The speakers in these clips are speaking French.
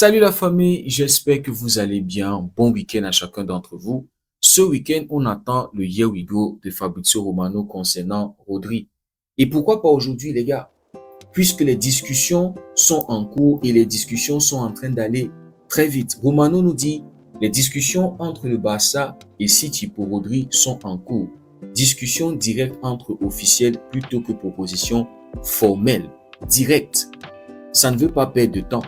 Salut la famille, j'espère que vous allez bien. Bon week-end à chacun d'entre vous. Ce week-end, on attend le Here We Go de Fabrizio Romano concernant Rodri. Et pourquoi pas aujourd'hui, les gars? Puisque les discussions sont en cours et les discussions sont en train d'aller très vite. Romano nous dit, les discussions entre le Barça et City pour Rodri sont en cours. Discussion directe entre officiels plutôt que proposition formelle. Directe. Ça ne veut pas perdre de temps.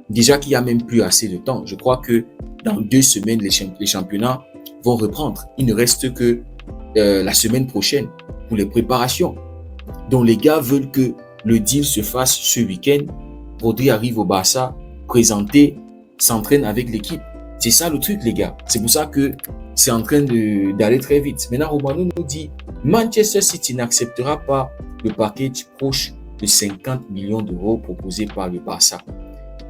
Déjà qu'il n'y a même plus assez de temps. Je crois que dans 2 semaines, les championnats vont reprendre. Il ne reste que la semaine prochaine pour les préparations. Donc les gars veulent que le deal se fasse ce week-end. Rodri arrive au Barça, présenté, s'entraîne avec l'équipe. C'est ça le truc, les gars. C'est pour ça que c'est en train d'aller très vite. Maintenant, Romano nous dit, Manchester City n'acceptera pas le package proche de 50 millions d'euros proposé par le Barça.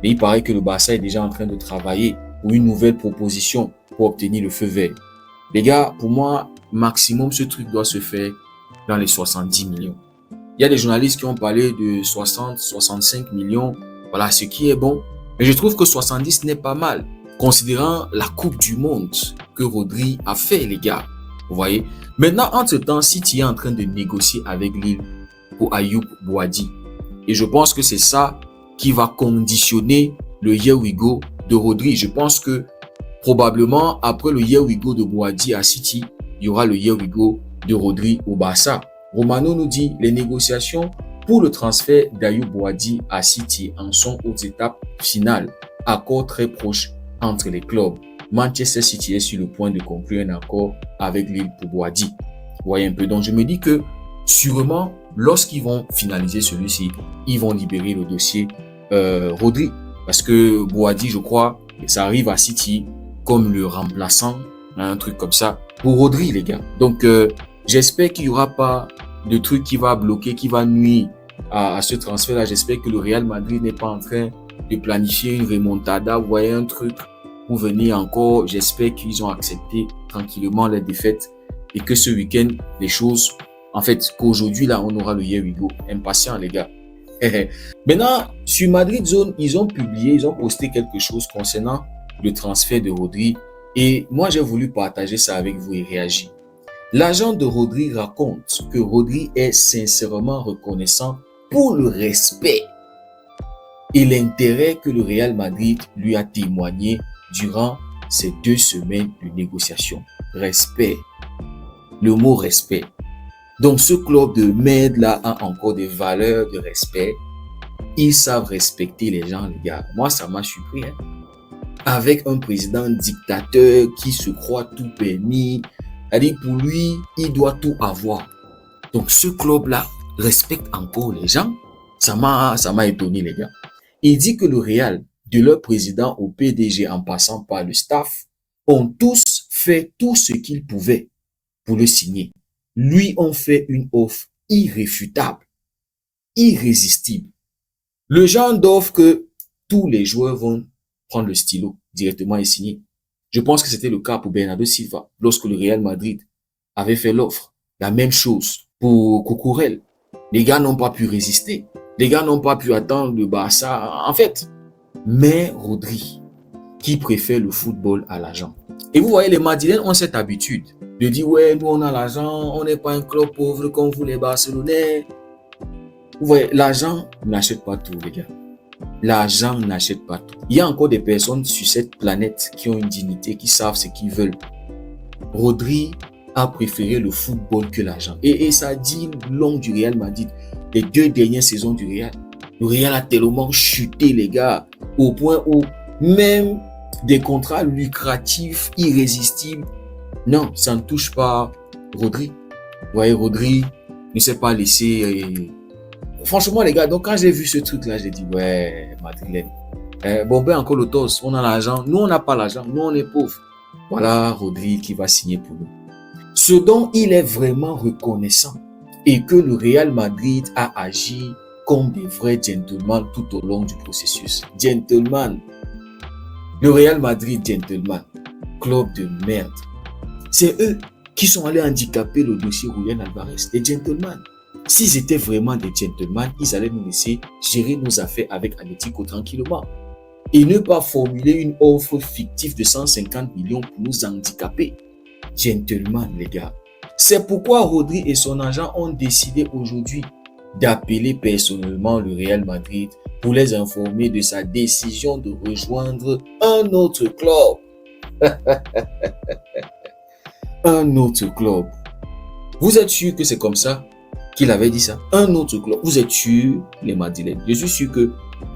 Mais il paraît que le Barça est déjà en train de travailler pour une nouvelle proposition pour obtenir le feu vert. Les gars, pour moi, maximum, ce truc doit se faire dans les 70 millions. Il y a des journalistes qui ont parlé de 60, 65 millions. Voilà, ce qui est bon. Mais je trouve que 70 n'est pas mal, considérant la Coupe du Monde que Rodri a fait, les gars. Vous voyez? Maintenant, entre-temps, City est en train de négocier avec Lille pour Ayoub Boadi. Et je pense que c'est ça qui va conditionner le Here We Go de Rodri. Je pense que probablement après le Here We Go de Boadi à City, il y aura le Here We Go de Rodri au Barça. Romano nous dit les négociations pour le transfert d'Ayoub Boadi à City en sont aux étapes finales. Accord très proche entre les clubs. Manchester City est sur le point de conclure un accord avec Lille pour Boadi. Vous voyez un peu. Donc je me dis que sûrement lorsqu'ils vont finaliser celui-ci, ils vont libérer le dossier Rodri. Parce que Boadi, je crois, ça arrive à City comme le remplaçant, un truc comme ça, pour Rodri, les gars. Donc, j'espère qu'il n'y aura pas de truc qui va bloquer, qui va nuire à ce transfert-là. J'espère que le Real Madrid n'est pas en train de planifier une remontada, vous voyez, un truc pour venir encore. J'espère qu'ils ont accepté tranquillement les défaites et que ce week-end, les choses, en fait, qu'aujourd'hui, là, on aura le Here We Go. Impatient, les gars. Maintenant, sur Madrid Zone, ils ont posté quelque chose concernant le transfert de Rodri. Et moi, j'ai voulu partager ça avec vous et réagir. L'agent de Rodri raconte que Rodri est sincèrement reconnaissant pour le respect et l'intérêt que le Real Madrid lui a témoigné durant ces 2 semaines de négociation. Respect. Le mot respect. Donc, ce club de merde là a encore des valeurs de respect. Ils savent respecter les gens, les gars. Moi, ça m'a surpris. Avec un président dictateur qui se croit tout permis. C'est-à-dire, pour lui, il doit tout avoir. Donc, ce club-là respecte encore les gens. Ça m'a étonné, les gars. Il dit que le Real, de leur président au PDG en passant par le staff, ont tous fait tout ce qu'ils pouvaient pour le signer. Lui ont fait une offre irréfutable, irrésistible. Le genre d'offre que tous les joueurs vont prendre le stylo directement et signer. Je pense que c'était le cas pour Bernardo Silva lorsque le Real Madrid avait fait l'offre. La même chose pour Cucurella. Les gars n'ont pas pu résister. Les gars n'ont pas pu attendre le Barça. En fait, mais Rodri, qui préfère le football à l'argent. Et vous voyez, les Madrilènes ont cette habitude de dire, ouais, nous on a l'argent, on n'est pas un club pauvre comme vous les Barcelonais. Vous voyez, l'argent n'achète pas tout, les gars. L'argent n'achète pas tout. Il y a encore des personnes sur cette planète qui ont une dignité, qui savent ce qu'ils veulent. Rodri a préféré le football que l'argent. Et ça dit long du Real Madrid. Les 2 dernières saisons du Real. Le Real a tellement chuté, les gars, au point où même des contrats lucratifs, irrésistibles, non, ça ne touche pas Rodri. Vous voyez, Rodri ne s'est pas laissé... Franchement, les gars, donc quand j'ai vu ce truc-là, j'ai dit, ouais, Madrilène. Bon, ben encore le tos, on a l'argent. Nous, on n'a pas l'argent. Nous, on est pauvres. Voilà Rodri qui va signer pour nous. Ce dont il est vraiment reconnaissant et que le Real Madrid a agi comme des vrais gentlemen tout au long du processus. Gentleman. Le Real Madrid, gentleman. Club de merde. C'est eux qui sont allés handicaper le dossier Julián Alvarez. Des gentlemen. S'ils étaient vraiment des gentlemen, ils allaient nous laisser gérer nos affaires avec Atlético tranquillement. et ne pas formuler une offre fictive de 150 millions pour nous handicaper. Gentleman, les gars. C'est pourquoi Rodri et son agent ont décidé aujourd'hui d'appeler personnellement le Real Madrid pour les informer de sa décision de rejoindre un autre club. Un autre club. Vous êtes sûr que c'est comme ça qu'il avait dit ça? Un autre club. Vous êtes sûr, les Madrilènes? Je suis sûr que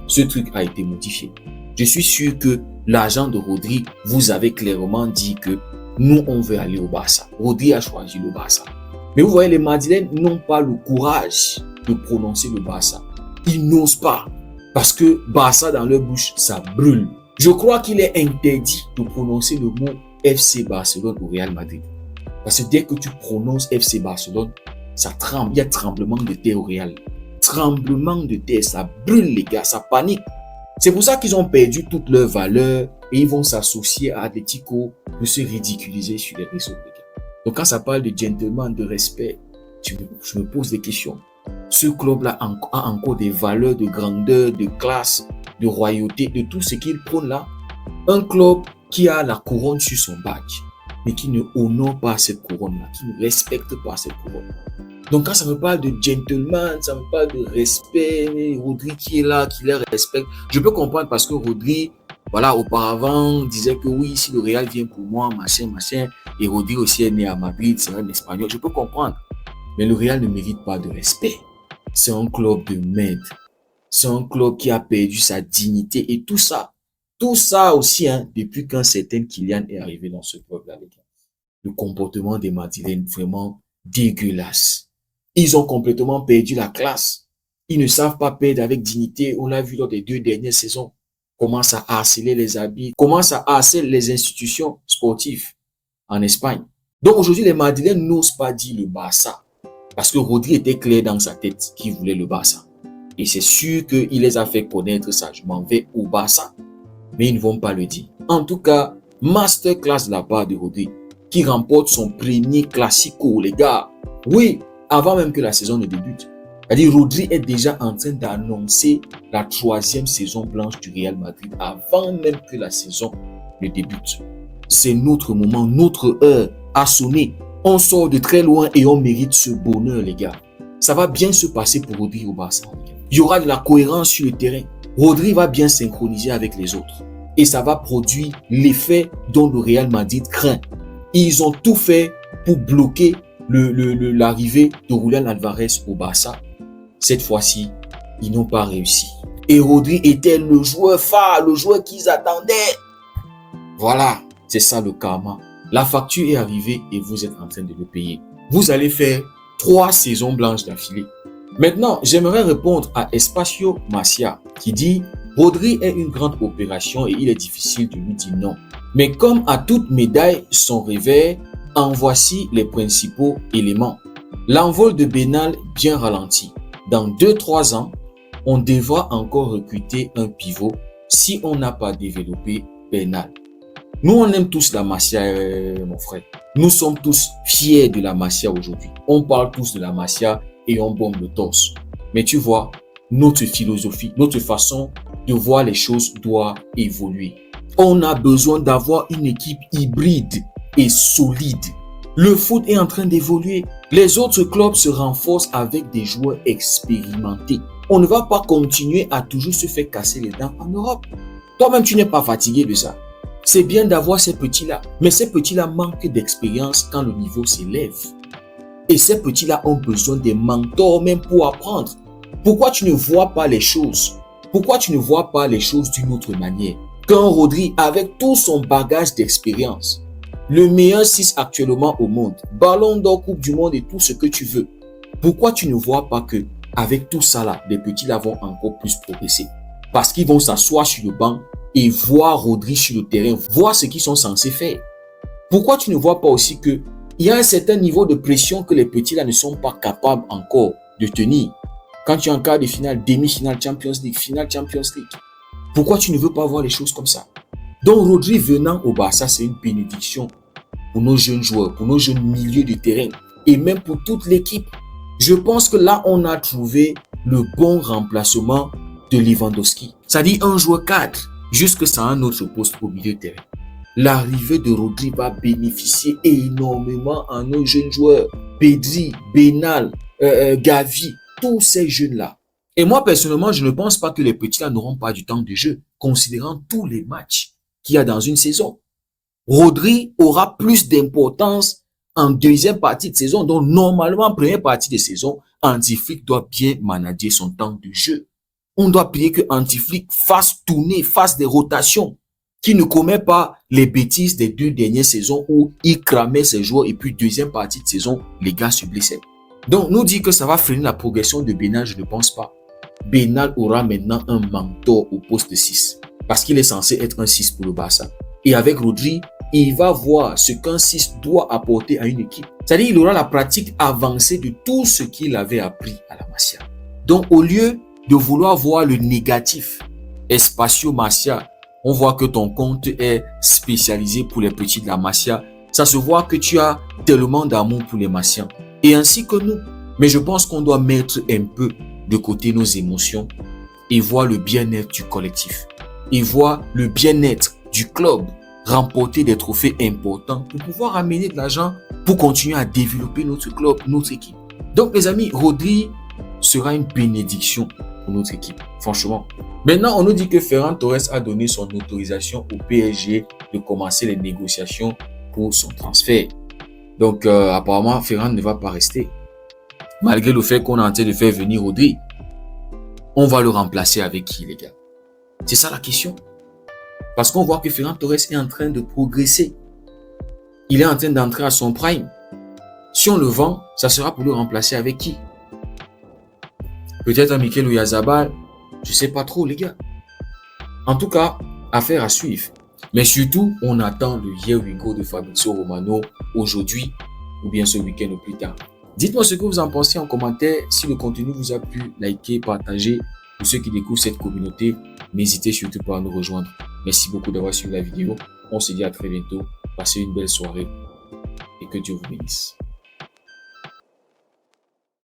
ce truc a été modifié. Je suis sûr que l'agent de Rodri vous avait clairement dit que nous, on veut aller au Barça. Rodri a choisi le Barça. Mais vous voyez, les Madrilènes n'ont pas le courage de prononcer le Barça. Ils n'osent pas. Parce que Barça dans leur bouche, ça brûle. Je crois qu'il est interdit de prononcer le mot FC Barcelone au Real Madrid. Parce que dès que tu prononces FC Barcelone, ça tremble. Il y a tremblement de terre au Real. Tremblement de terre, ça brûle les gars, ça panique. C'est pour ça qu'ils ont perdu toute leur valeur et ils vont s'associer à Atlético pour se ridiculiser sur les réseaux. Donc quand ça parle de gentleman, de respect, je me pose des questions. Ce club-là a encore des valeurs de grandeur, de classe, de royauté, de tout ce qu'il prône là. Un club qui a la couronne sur son badge, mais qui ne honore pas cette couronne-là, qui ne respecte pas cette couronne. Donc quand ça me parle de gentleman, ça me parle de respect, Rodri qui est là, qui les respecte, je peux comprendre parce que Rodri, voilà, auparavant, disait que oui, si le Real vient pour moi, machin, et Rodri aussi est né à Madrid, c'est un Espagnol, je peux comprendre. Mais le Real ne mérite pas de respect. C'est un club de merde. C'est un club qui a perdu sa dignité et tout ça aussi, depuis qu'un certain Kylian est arrivé dans ce club-là, les gars. Le comportement des Madrilènes, vraiment dégueulasse. Ils ont complètement perdu la classe. Ils ne savent pas perdre avec dignité. On l'a vu lors des 2 dernières saisons. Commence à harceler les habits, commence à harceler les institutions sportives en Espagne. Donc aujourd'hui, les Madrilènes n'osent pas dire le Barça. Parce que Rodri était clair dans sa tête qu'il voulait le Barça. Et c'est sûr qu'il les a fait connaître ça. Je m'en vais au Barça. Mais ils ne vont pas le dire. En tout cas, masterclass de la part de Rodri, qui remporte son premier classico, les gars. Oui, avant même que la saison ne débute. C'est-à-dire, Rodri est déjà en train d'annoncer la 3e saison blanche du Real Madrid avant même que la saison ne débute. C'est notre moment, notre heure a sonné. On sort de très loin et on mérite ce bonheur, les gars. Ça va bien se passer pour Rodri au Barça. Il y aura de la cohérence sur le terrain. Rodri va bien synchroniser avec les autres. Et ça va produire l'effet dont le Real Madrid craint. Ils ont tout fait pour bloquer l'arrivée de Julián Alvarez au Barça. Cette fois-ci, ils n'ont pas réussi. Et Rodri était le joueur phare, le joueur qu'ils attendaient. Voilà, c'est ça le karma. La facture est arrivée et vous êtes en train de le payer. Vous allez faire 3 saisons blanches d'affilée. Maintenant, j'aimerais répondre à Espacio Macia qui dit « Rodri est une grande opération et il est difficile de lui dire non. Mais comme à toute médaille, son revers, en voici les principaux éléments. L'envol de Bernal bien ralenti. Dans 2-3 ans, on devra encore recruter un pivot si on n'a pas développé Bernal. Nous, on aime tous la Masia, mon frère. Nous sommes tous fiers de la Masia aujourd'hui. On parle tous de la Masia et on bombe le torse. Mais tu vois, notre philosophie, notre façon de voir les choses doit évoluer. On a besoin d'avoir une équipe hybride et solide. Le foot est en train d'évoluer. Les autres clubs se renforcent avec des joueurs expérimentés. On ne va pas continuer à toujours se faire casser les dents en Europe. Toi-même, tu n'es pas fatigué de ça. C'est bien d'avoir ces petits-là, mais ces petits-là manquent d'expérience quand le niveau s'élève. Et ces petits-là ont besoin des mentors même pour apprendre. Pourquoi tu ne vois pas les choses? Pourquoi tu ne vois pas les choses d'une autre manière? Quand Rodri, avec tout son bagage d'expérience, le meilleur 6 actuellement au monde, ballon d'or, coupe du monde et tout ce que tu veux, pourquoi tu ne vois pas que avec tout ça là, les petits là vont encore plus progresser? Parce qu'ils vont s'asseoir sur le banc et voir Rodri sur le terrain, voir ce qu'ils sont censés faire. Pourquoi tu ne vois pas aussi que il y a un certain niveau de pression que les petits là ne sont pas capables encore de tenir? Quand tu es en quart de finale, demi-finale Champions League, finale Champions League, pourquoi tu ne veux pas voir les choses comme ça? Donc Rodri venant au Barça, c'est une bénédiction pour nos jeunes joueurs, pour nos jeunes milieux de terrain et même pour toute l'équipe. Je pense que là, on a trouvé le bon remplacement de Lewandowski. C'est-à-dire un joueur cadre, jusque sur un autre poste au milieu de terrain. L'arrivée de Rodri va bénéficier énormément à nos jeunes joueurs. Pedri, Benal, Gavi, tous ces jeunes-là. Et moi, personnellement, je ne pense pas que les petits-là n'auront pas du temps de jeu, considérant tous les matchs qu'il y a dans une saison. Rodri aura plus d'importance en deuxième partie de saison. Donc, normalement, en première partie de saison, Hansi Flick doit bien manager son temps de jeu. On doit prier que Hansi Flick fasse tourner, fasse des rotations, qui ne commet pas les bêtises des 2 dernières saisons où il cramait ses joueurs et puis deuxième partie de saison, les gars se blessaient. Donc, nous dit que ça va freiner la progression de Benal, je ne pense pas. Benal aura maintenant un mentor au poste de 6 parce qu'il est censé être un 6 pour le Barça. Et avec Rodri, il va voir ce qu'un 6 doit apporter à une équipe. C'est-à-dire qu'il aura la pratique avancée de tout ce qu'il avait appris à la Masia. Donc, au lieu de vouloir voir le négatif, Espacio Masia, on voit que ton compte est spécialisé pour les petits de la Masia. Ça se voit que tu as tellement d'amour pour les Massiens. Et ainsi que nous. Mais je pense qu'on doit mettre un peu de côté nos émotions et voir le bien-être du collectif. Et voir le bien-être du club remporter des trophées importants pour pouvoir amener de l'argent pour continuer à développer notre club, notre équipe. Donc les amis, Rodri sera une bénédiction pour notre équipe, franchement. Maintenant, on nous dit que Ferran Torres a donné son autorisation au PSG de commencer les négociations pour son transfert. Donc apparemment, Ferran ne va pas rester. Malgré le fait qu'on est en train de faire venir Rodri, on va le remplacer avec qui, les gars? C'est ça la question. Parce qu'on voit que Ferran Torres est en train de progresser. Il est en train d'entrer à son prime. Si on le vend, ça sera pour le remplacer avec qui? Peut-être un Mikel Oyarzabal. Je ne sais pas trop, les gars. En tout cas, affaire à suivre. Mais surtout, on attend le Here We Go de Fabrizio Romano aujourd'hui ou bien ce week-end ou plus tard. Dites-moi ce que vous en pensez en commentaire. Si le contenu vous a plu, likez, partagez. Pour ceux qui découvrent cette communauté, n'hésitez surtout pas à nous rejoindre. Merci beaucoup d'avoir suivi la vidéo. On se dit à très bientôt. Passez une belle soirée et que Dieu vous bénisse.